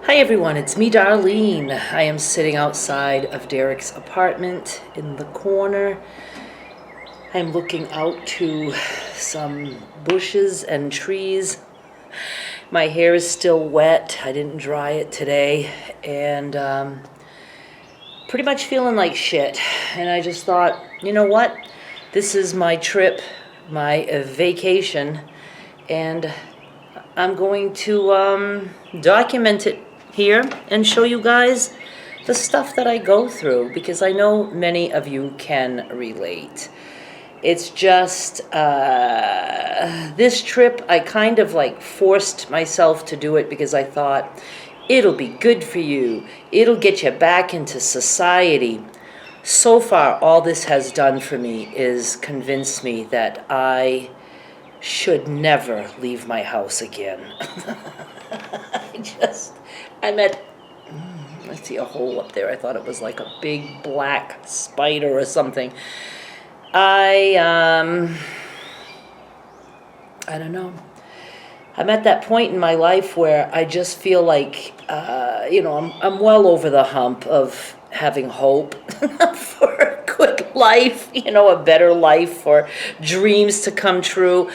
Hi everyone, it's me, Darlene. I am sitting outside of Derek's apartment in the corner. I'm looking out to some bushes and trees. My hair is still wet. I didn't dry it today, and pretty much feeling like shit. And I just thought, you know what? This is my trip, my vacation, and I'm going to document it here and show you guys the stuff that I go through, because I know many of you can relate. It's just this trip, I kind of like forced myself to do it because I thought it'll be good for you. It'll get you back into society. So far, all this has done for me is convince me that I should never leave my house again. I'm at, I see a hole up there. I thought it was like a big black spider or something. I don't know. I'm at that point in my life where I just feel like, I'm well over the hump of having hope for a good life, a better life, for dreams to come true.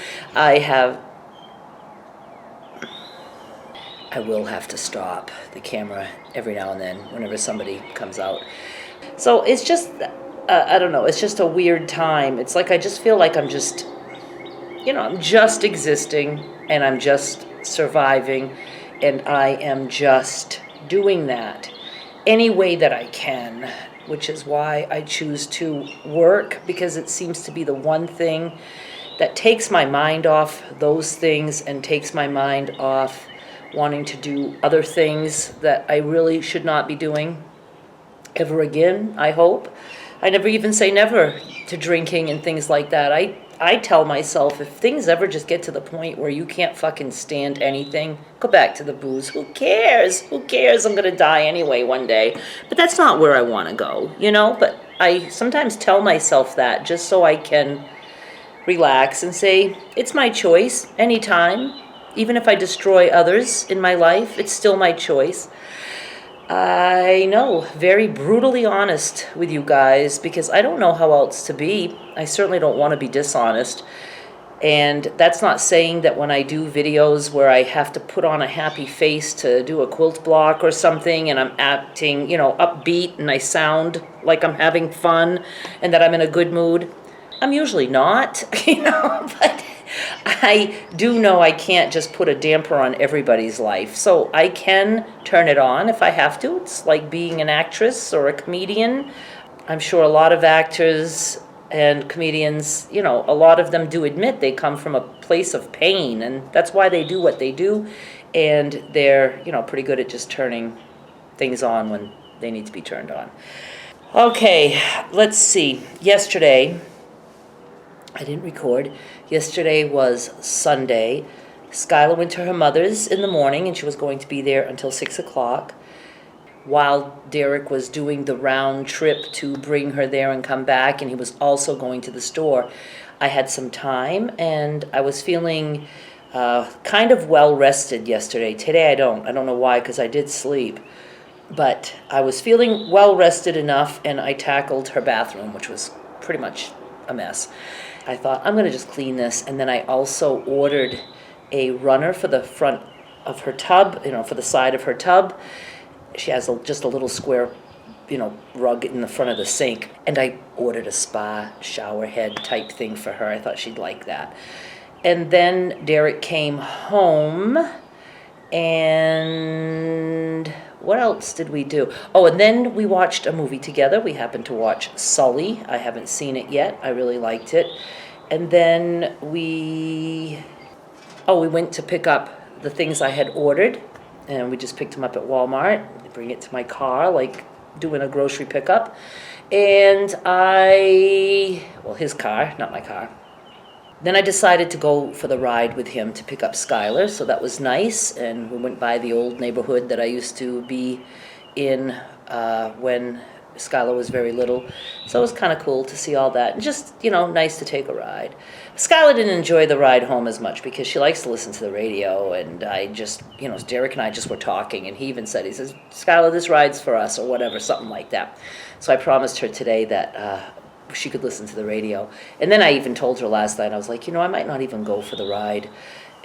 I will have to stop the camera every now and then whenever somebody comes out. So it's just, I don't know, it's just a weird time. It's like I just feel like I'm just, I'm just existing, and I'm just surviving, and I am just doing that any way that I can, which is why I choose to work, because it seems to be the one thing that takes my mind off those things and takes my mind off wanting to do other things that I really should not be doing ever again, I hope. I never even say never to drinking and things like that. I tell myself, if things ever just get to the point where you can't fucking stand anything, go back to the booze. Who cares? Who cares? I'm gonna die anyway one day. But that's not where I wanna go, But I sometimes tell myself that just so I can relax and say, it's my choice anytime. Even if I destroy others in my life, it's still my choice. I know, very brutally honest with you guys, because I don't know how else to be. I certainly don't want to be dishonest. And that's not saying that when I do videos where I have to put on a happy face to do a quilt block or something, and I'm acting, upbeat, and I sound like I'm having fun and that I'm in a good mood. I'm usually not, but I do know I can't just put a damper on everybody's life. So I can turn it on if I have to. It's like being an actress or a comedian. I'm sure a lot of actors and comedians, a lot of them do admit they come from a place of pain, and that's why they do what they do. And they're, pretty good at just turning things on when they need to be turned on. Okay, let's see. Yesterday, I didn't record. Yesterday was Sunday. Skylar went to her mother's in the morning, and she was going to be there until 6 o'clock. While Derek was doing the round trip to bring her there and come back, and he was also going to the store, I had some time, and I was feeling kind of well-rested yesterday. Today I don't know why, because I did sleep. But I was feeling well-rested enough, and I tackled her bathroom, which was pretty much a mess. I thought, I'm going to just clean this. And then I also ordered a runner for the front of her tub, for the side of her tub. She has just a little square, rug in the front of the sink. And I ordered a spa shower head type thing for her. I thought she'd like that. And then Derek came home, and what else did we do? Oh, and then we watched a movie together. We happened to watch Sully. I haven't seen it yet. I really liked it. And then we went to pick up the things I had ordered, and we just picked them up at Walmart. Bring it to my car, like doing a grocery pickup. And his car, not my car. Then I decided to go for the ride with him to pick up Skylar, so that was nice. And we went by the old neighborhood that I used to be in when Skylar was very little. So it was kind of cool to see all that, and just, nice to take a ride. Skylar didn't enjoy the ride home as much because she likes to listen to the radio, and I just, Derek and I just were talking, and he even said, he says, Skylar, this ride's for us, or whatever, something like that. So I promised her today that she could listen to the radio. And then I even told her last night, I was like, I might not even go for the ride.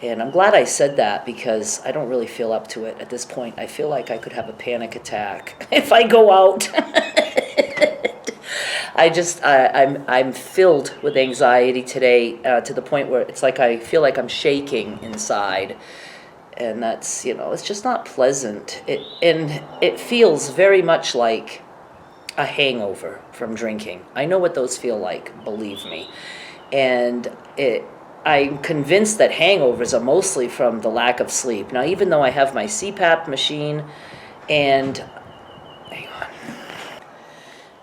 And I'm glad I said that because I don't really feel up to it at this point. I feel like I could have a panic attack if I go out. I'm filled with anxiety today to the point where it's like I feel like I'm shaking inside. And that's, it's just not pleasant. It feels very much like a hangover from drinking. I know what those feel like, believe me. And I'm convinced that hangovers are mostly from the lack of sleep. Now, even though I have my CPAP machine and... Hang on.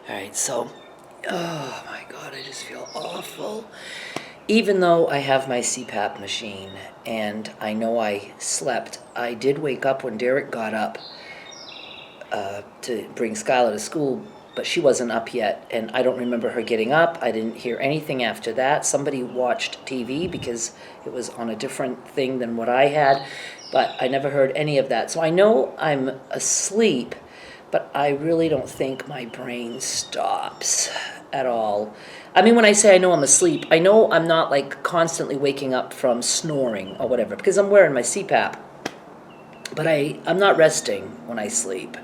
All right, so... Oh, my God, I just feel awful. Even though I have my CPAP machine and I know I slept, I did wake up when Derek got up to bring Skylar to school, but she wasn't up yet, and I don't remember her getting up. I didn't hear anything after that. Somebody watched TV because it was on a different thing than what I had, but I never heard any of that. So I know I'm asleep, but I really don't think my brain stops at all. I mean, when I say I know I'm asleep, I know I'm not like constantly waking up from snoring or whatever, because I'm wearing my CPAP, but I'm not resting when I sleep.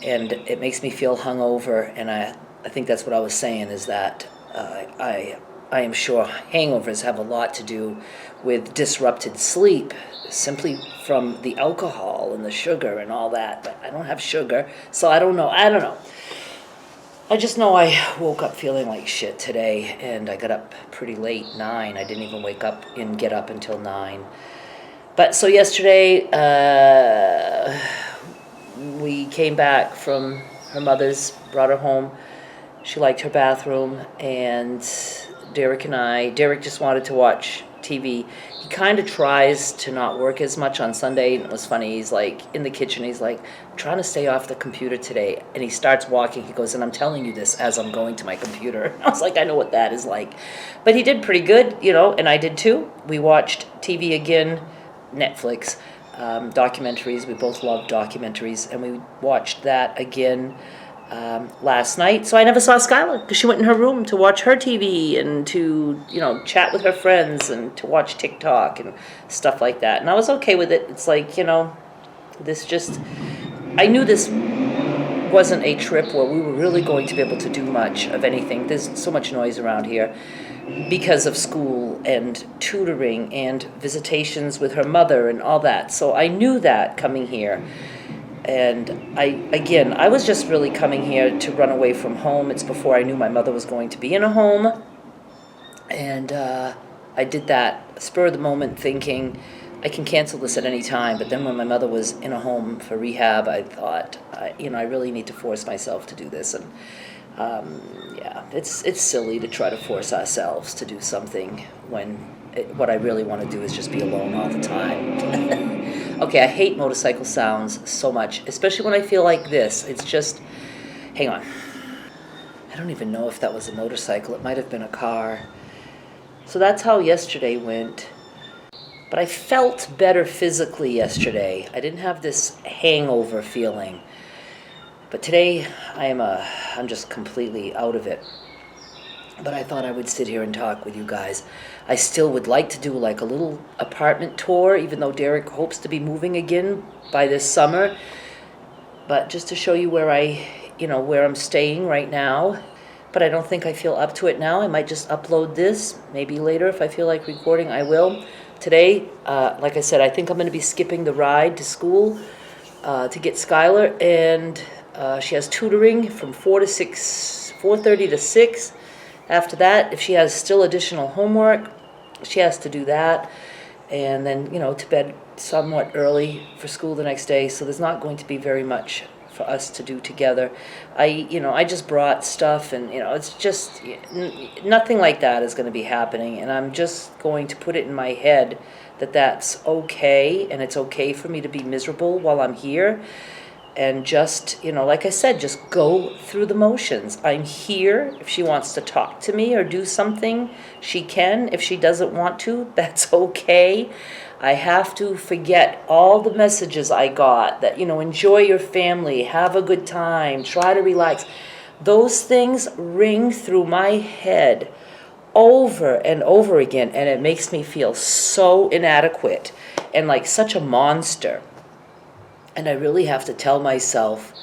And it makes me feel hungover, and I think that's what I was saying, is that I am sure hangovers have a lot to do with disrupted sleep, simply from the alcohol and the sugar and all that. But I don't have sugar, so I don't know. I just know I woke up feeling like shit today, and I got up pretty late, 9. I didn't even wake up and get up until 9. But so yesterday... we came back from her mother's, brought her home. She liked her bathroom, and Derek just wanted to watch TV. He kind of tries to not work as much on Sunday, and it was funny. He's like in the kitchen, he's like, I'm trying to stay off the computer today. And he starts walking, he goes, and I'm telling you this as I'm going to my computer. I was like, I know what that is like. But he did pretty good, and I did too. We watched TV again, Netflix. Documentaries. We both love documentaries, and we watched that again last night. So I never saw Skylar because she went in her room to watch her TV and to chat with her friends and to watch TikTok and stuff like that. And I was okay with it. It's like this just, I knew this wasn't a trip where we were really going to be able to do much of anything. There's so much noise around here because of school and tutoring and visitations with her mother and all that. So I knew that coming here. And I was just really coming here to run away from home. It's before I knew my mother was going to be in a home. And I did that spur of the moment thinking, I can cancel this at any time. But then when my mother was in a home for rehab, I thought, I really need to force myself to do this. And it's silly to try to force ourselves to do something when what I really want to do is just be alone all the time. Okay, I hate motorcycle sounds so much, especially when I feel like this. It's just, hang on. I don't even know if that was a motorcycle. It might have been a car. So that's how yesterday went. But I felt better physically yesterday. I didn't have this hangover feeling. But today, I'm just completely out of it. But I thought I would sit here and talk with you guys. I still would like to do like a little apartment tour, even though Derek hopes to be moving again by this summer. But just to show you where where I'm staying right now. But I don't think I feel up to it now. I might just upload this. Maybe later if I feel like recording, I will. Today, like I said, I think I'm going to be skipping the ride to school to get Skylar, and she has tutoring from 4:30 to 6. After that, if she has still additional homework, she has to do that, and then to bed somewhat early for school the next day. So there's not going to be very much for us to do together. I just brought stuff, and it's just nothing like that is going to be happening, and I'm just going to put it in my head that that's okay, and it's okay for me to be miserable while I'm here. and just, like I said, just go through the motions. I'm here. If she wants to talk to me or do something, she can. If she doesn't want to, that's okay. I have to forget all the messages I got that, enjoy your family, have a good time, try to relax. Those things ring through my head over and over again, and it makes me feel so inadequate and like such a monster. And I really have to tell myself,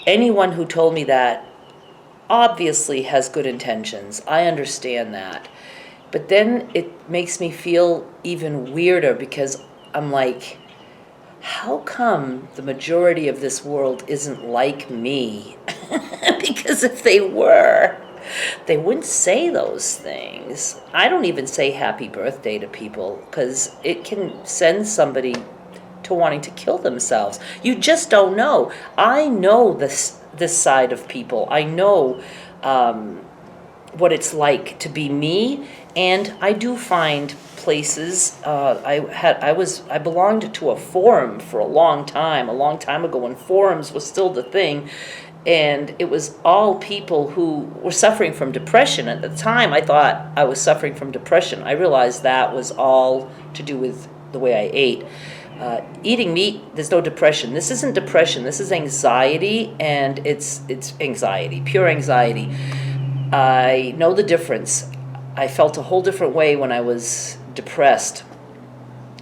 anyone who told me that obviously has good intentions. I understand that. But then it makes me feel even weirder, because I'm like, how come the majority of this world isn't like me? Because if they were, they wouldn't say those things. I don't even say happy birthday to people, because it can send somebody to wanting to kill themselves. You just don't know. I know this side of people. I know what it's like to be me, and I do find places. I belonged to a forum for a long time ago, when forums was still the thing, and it was all people who were suffering from depression. At the time, I thought I was suffering from depression. I realized that was all to do with the way I ate. Eating meat, there's no depression. This isn't depression. This is anxiety, and it's anxiety, pure anxiety. I know the difference. I felt a whole different way when I was depressed.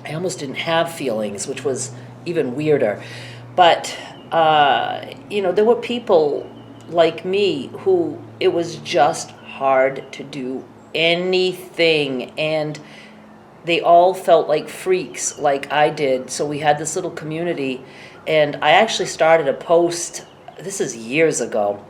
I almost didn't have feelings, which was even weirder. But, there were people like me who it was just hard to do anything, and they all felt like freaks, like I did. So we had this little community, and I actually started a post, this is years ago,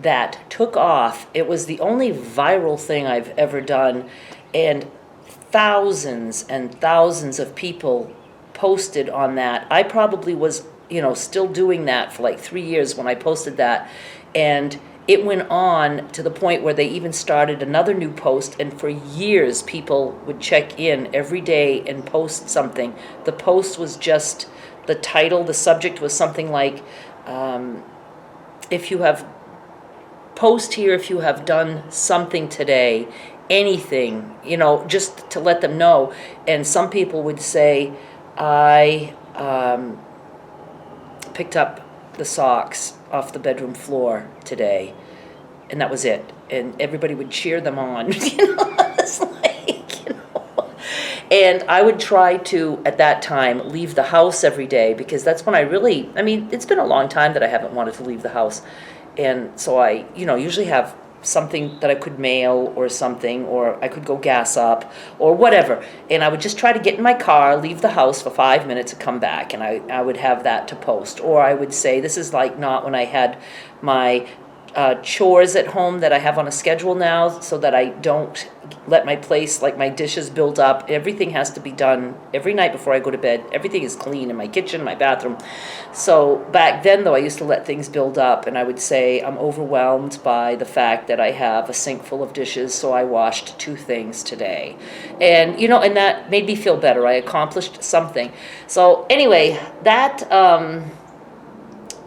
that took off. It was the only viral thing I've ever done, and thousands and thousands of people posted on that. I probably was, still doing that for like 3 years when I posted that, and it went on to the point where they even started another new post, and for years people would check in every day and post something. The post was just, the title, the subject was something like, if you have done something today, anything, just to let them know. And some people would say, I picked up the socks off the bedroom floor today, and that was it. And everybody would cheer them on. It's like, And I would try to, at that time, leave the house every day, because that's when it's been a long time that I haven't wanted to leave the house. And so I, usually have something that I could mail or something, or I could go gas up or whatever. And I would just try to get in my car, leave the house for 5 minutes and come back. And I would have that to post. Or I would say, this is like not when I had my chores at home that I have on a schedule now, so that I don't let my place, like my dishes, build up. Everything has to be done every night before I go to bed. Everything is clean in my kitchen, my bathroom. So back then, though, I used to let things build up, and I would say I'm overwhelmed by the fact that I have a sink full of dishes, so I washed 2 things today. And, and that made me feel better. I accomplished something. So anyway, that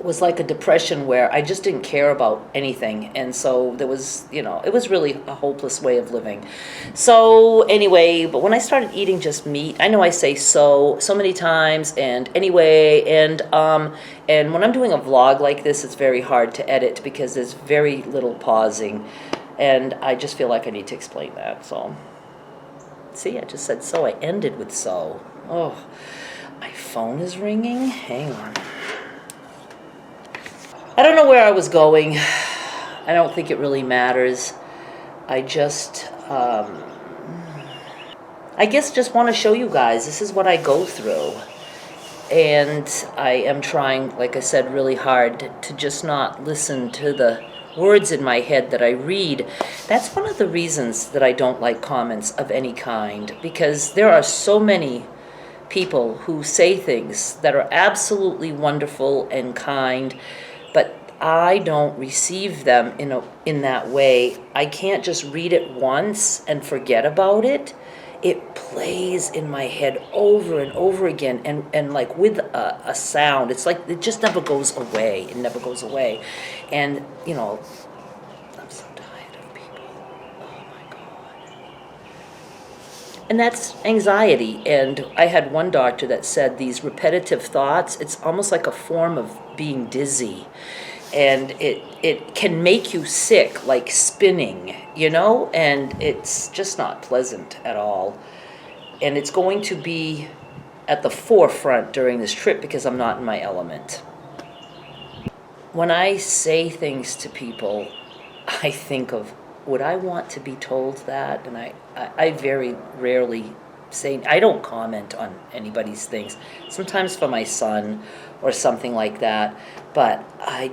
was like a depression where I just didn't care about anything. And so there was, it was really a hopeless way of living. So anyway, but when I started eating just meat, I know I say so many times, and anyway, and when I'm doing a vlog like this, it's very hard to edit because there's very little pausing, and I just feel like I need to explain that. So, see, I just said so. I ended with so. Oh, my phone is ringing. Hang on. I don't know where I was going. I don't think it really matters. I just, I guess just want to show you guys, this is what I go through. And I am trying, like I said, really hard to just not listen to the words in my head that I read. That's one of the reasons that I don't like comments of any kind, because there are so many people who say things that are absolutely wonderful and kind, but I don't receive them in that way. I can't just read it once and forget about it. it plays in my head over and over again, and like with a sound. It's like it just never goes away. It never goes away. And, I'm so tired of people. Oh my God. And that's anxiety. And I had one doctor that said these repetitive thoughts, it's almost like a form of being dizzy. And it can make you sick, like spinning, and it's just not pleasant at all. And it's going to be at the forefront during this trip because I'm not in my element. When I say things to people, I think of, would I want to be told that? And I very rarely say, I don't comment on anybody's things. Sometimes for my son or something like that. But I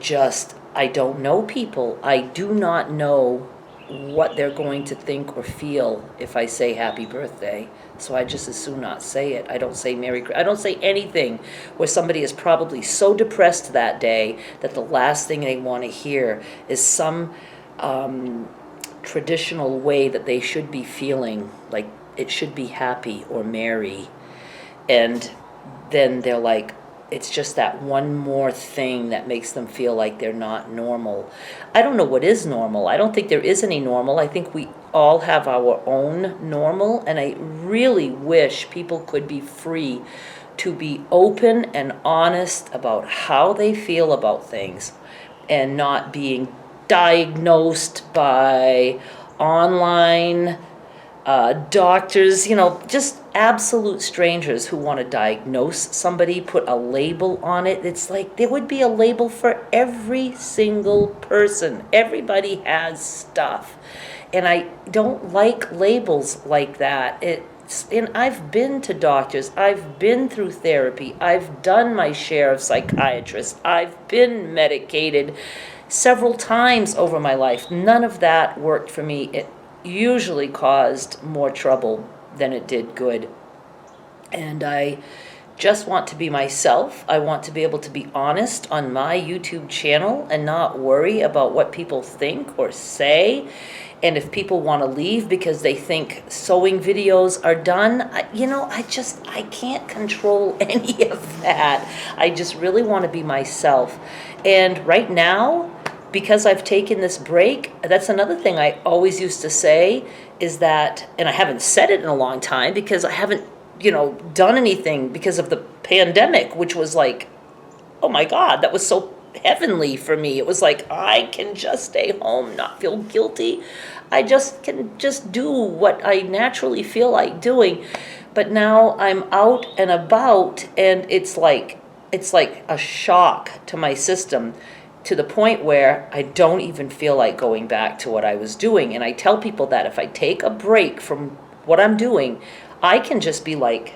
don't know people. I do not know what they're going to think or feel if I say happy birthday. So I just as soon not say it. I don't say I don't say anything where somebody is probably so depressed that day that the last thing they want to hear is some traditional way that they should be feeling, like it should be happy or merry. And then they're like, it's just that one more thing that makes them feel like they're not normal. I don't know what is normal. I don't think there is any normal. I think we all have our own normal, and I really wish people could be free to be open and honest about how they feel about things and not being diagnosed by online doctors, just absolute strangers who want to diagnose somebody, put a label on it. It's like there would be a label for every single person. Everybody has stuff. And I don't like labels like that. And I've been to doctors. I've been through therapy. I've done my share of psychiatrists. I've been medicated several times over my life. None of that worked for me. It usually caused more trouble than it did good. And I just want to be myself. I want to be able to be honest on my YouTube channel and not worry about what people think or say. And if people want to leave because they think sewing videos are done, I can't control any of that. I just really want to be myself. And right now, because I've taken this break, that's another thing I always used to say is that, and I haven't said it in a long time because I haven't, done anything because of the pandemic, which was like, oh my God, that was so heavenly for me. It was like, I can just stay home, not feel guilty. I can just do what I naturally feel like doing. But now I'm out and about, and it's like a shock to my system, to the point where I don't even feel like going back to what I was doing. And I tell people that if I take a break from what I'm doing, I can just be like,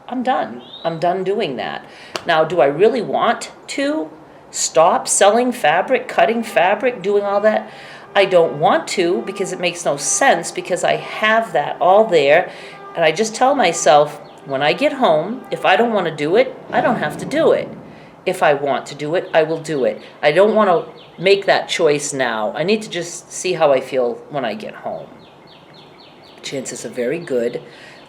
I'm done. I'm done doing that. Now, do I really want to stop selling fabric, cutting fabric, doing all that? I don't want to, because it makes no sense, because I have that all there. And I just tell myself, when I get home, if I don't want to do it, I don't have to do it. If I want to do it, I will do it. I don't want to make that choice now. I need to just see how I feel when I get home. Chances are very good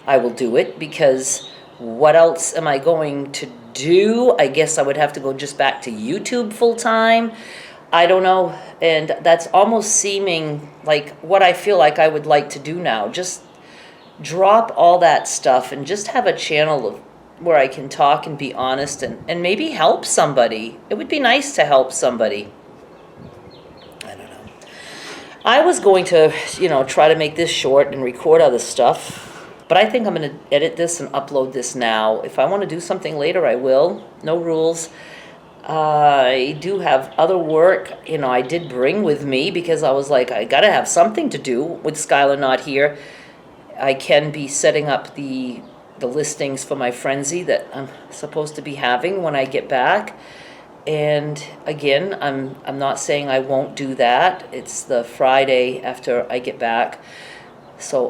I will do it, because what else am I going to do? I guess I would have to go just back to YouTube full time. I don't know. And that's almost seeming like what I feel like I would like to do now. Just drop all that stuff and just have a channel where I can talk and be honest and maybe help somebody. It would be nice to help somebody. I don't know. I was going to, try to make this short and record other stuff, but I think I'm going to edit this and upload this now. If I want to do something later, I will. No rules. I do have other work, I did bring with me, because I was like, I got to have something to do with Skylar not here. I can be setting up the listings for my Frenzy that I'm supposed to be having when I get back. And again, I'm not saying I won't do that. It's the Friday after I get back. So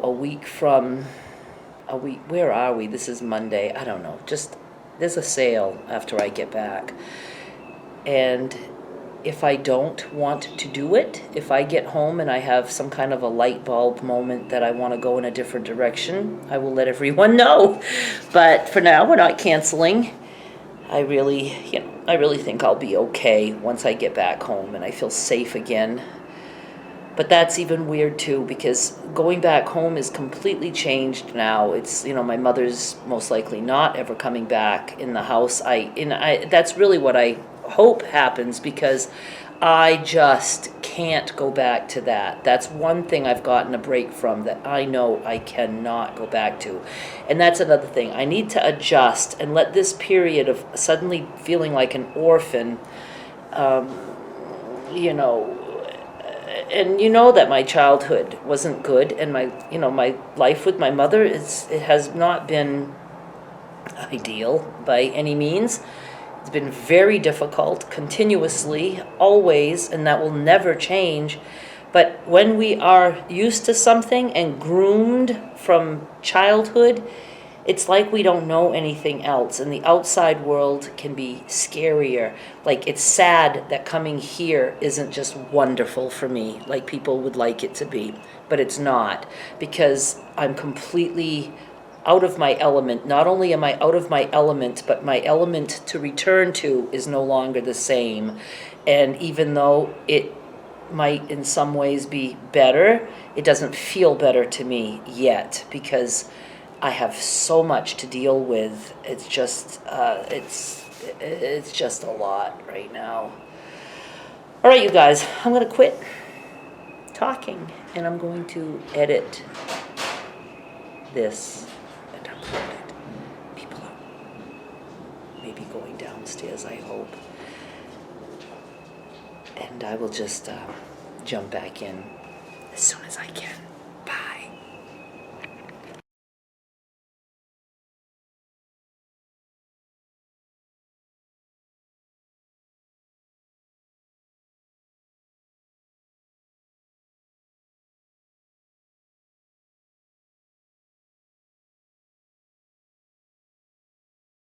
where are we? This is Monday. I don't know. Just, there's a sale after I get back. And if I don't want to do it, if I get home and I have some kind of a light bulb moment that I want to go in a different direction, I will let everyone know. But for now, we're not canceling. I really think I'll be okay once I get back home and I feel safe again. But that's even weird too, because going back home is completely changed now. It's, my mother's most likely not ever coming back in the house. That's really what I hope happens, because I just can't go back to that. That's one thing I've gotten a break from, that I know I cannot go back to. And that's another thing. I need to adjust and let this period of suddenly feeling like an orphan, and that my childhood wasn't good, and my life with my mother it has not been ideal by any means. It's been very difficult, continuously, always, and that will never change. But when we are used to something and groomed from childhood, it's like we don't know anything else, and the outside world can be scarier. Like, it's sad that coming here isn't just wonderful for me, like people would like it to be, but it's not, because I'm completely out of my element. Not only am I out of my element, but my element to return to is no longer the same. And even though it might in some ways be better, it doesn't feel better to me yet, because I have so much to deal with. It's just it's just a lot right now. All right, you guys, I'm going to quit talking, and I'm going to edit this and upload it. People are maybe going downstairs, I hope. And I will just jump back in as soon as I can.